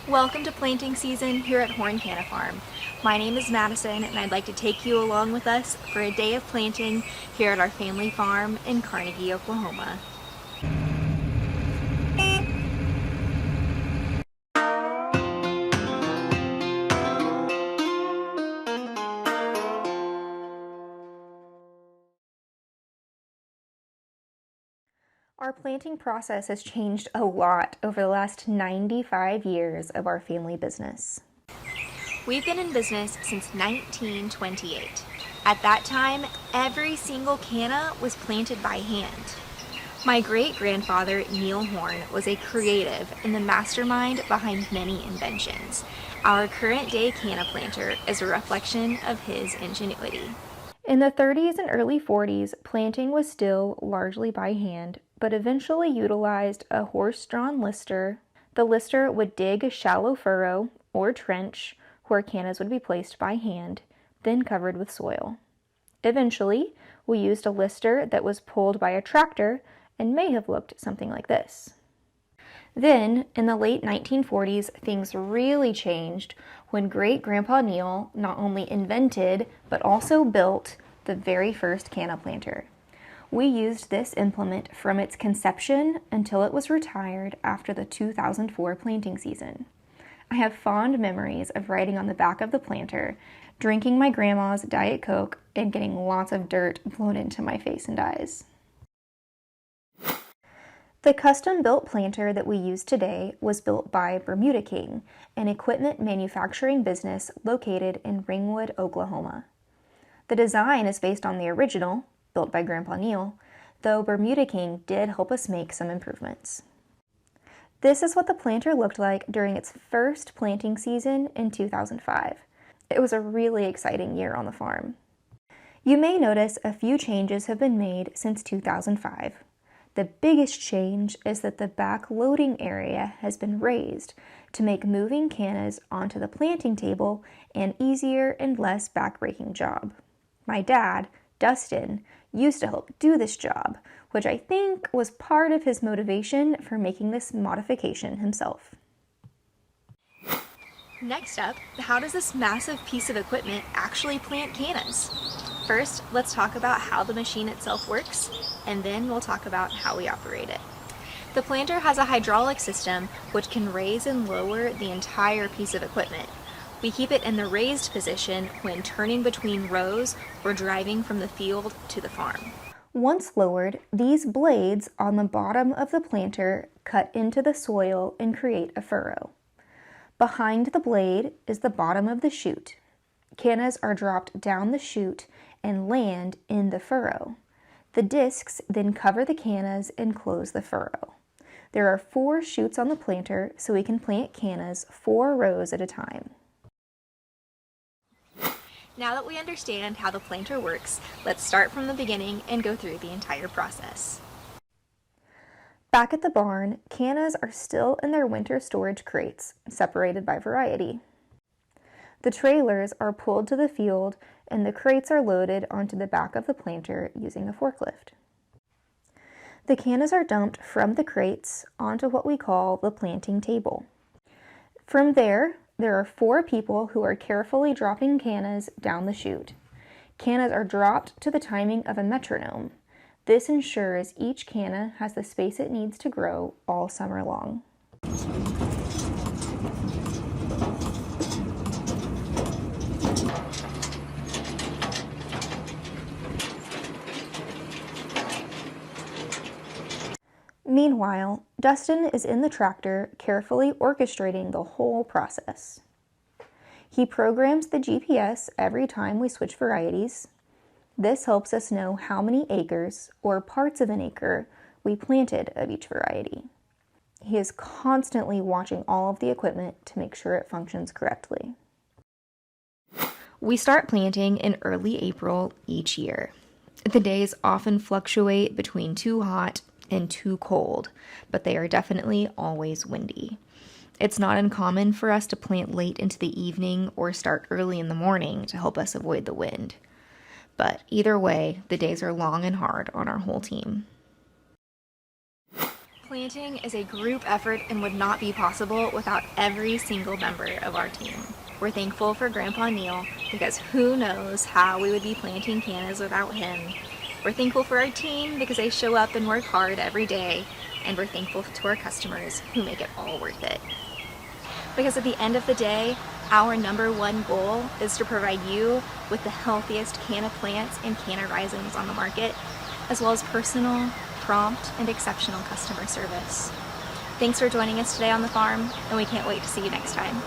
Welcome to planting season here at Horn Canna Farm. My name is Madison and I'd like to take you along with us for a day of planting here at our family farm in Carnegie, Oklahoma. Our planting process has changed a lot over the last 95 years of our family business. We've been in business since 1928. At that time, every single canna was planted by hand. My great-grandfather, Neil Horn, was a creative and the mastermind behind many inventions. Our current-day canna planter is a reflection of his ingenuity. In the 30s and early 40s, planting was still largely by hand, but eventually utilized a horse-drawn lister. The lister would dig a shallow furrow or trench where cannas would be placed by hand, then covered with soil. Eventually, we used a lister that was pulled by a tractor and may have looked something like this. Then, in the late 1940s, things really changed when great-grandpa Neil not only invented, but also built the very first canna planter. We used this implement from its conception until it was retired after the 2004 planting season. I have fond memories of riding on the back of the planter, drinking my grandma's Diet Coke, and getting lots of dirt blown into my face and eyes. The custom-built planter that we use today was built by Bermuda King, an equipment manufacturing business located in Ringwood, Oklahoma. The design is based on the original, built by Grandpa Neil, though Bermuda King did help us make some improvements. This is what the planter looked like during its first planting season in 2005. It was a really exciting year on the farm. You may notice a few changes have been made since 2005. The biggest change is that the back loading area has been raised to make moving cannas onto the planting table an easier and less backbreaking job. My dad, Dustin, used to help do this job, which I think was part of his motivation for making this modification himself. Next up, how does this massive piece of equipment actually plant cannas? First, let's talk about how the machine itself works, and then we'll talk about how we operate it. The planter has a hydraulic system which can raise and lower the entire piece of equipment. We keep it in the raised position when turning between rows or driving from the field to the farm. Once lowered, these blades on the bottom of the planter cut into the soil and create a furrow. Behind the blade is the bottom of the chute. Cannas are dropped down the chute and land in the furrow. The discs then cover the cannas and close the furrow. There are 4 chutes on the planter, so we can plant cannas 4 rows at a time. Now that we understand how the planter works, let's start from the beginning and go through the entire process. Back at the barn, cannas are still in their winter storage crates, separated by variety. The trailers are pulled to the field and the crates are loaded onto the back of the planter using a forklift. The cannas are dumped from the crates onto what we call the planting table. From there are 4 people who are carefully dropping cannas down the chute. Cannas are dropped to the timing of a metronome. This ensures each canna has the space it needs to grow all summer long. Meanwhile, Dustin is in the tractor carefully orchestrating the whole process. He programs the GPS every time we switch varieties. This helps us know how many acres, or parts of an acre, we planted of each variety. He is constantly watching all of the equipment to make sure it functions correctly. We start planting in early April each year. The days often fluctuate between too hot and too cold, but they are definitely always windy. It's not uncommon for us to plant late into the evening or start early in the morning to help us avoid the wind. But either way, the days are long and hard on our whole team. Planting is a group effort and would not be possible without every single member of our team. We're thankful for Grandpa Neil because who knows how we would be planting cannas without him. We're thankful for our team because they show up and work hard every day, and we're thankful to our customers who make it all worth it. Because at the end of the day, our #1 goal is to provide you with the healthiest canna plants and canna risings on the market, as well as personal, prompt, and exceptional customer service. Thanks for joining us today on the farm, and we can't wait to see you next time.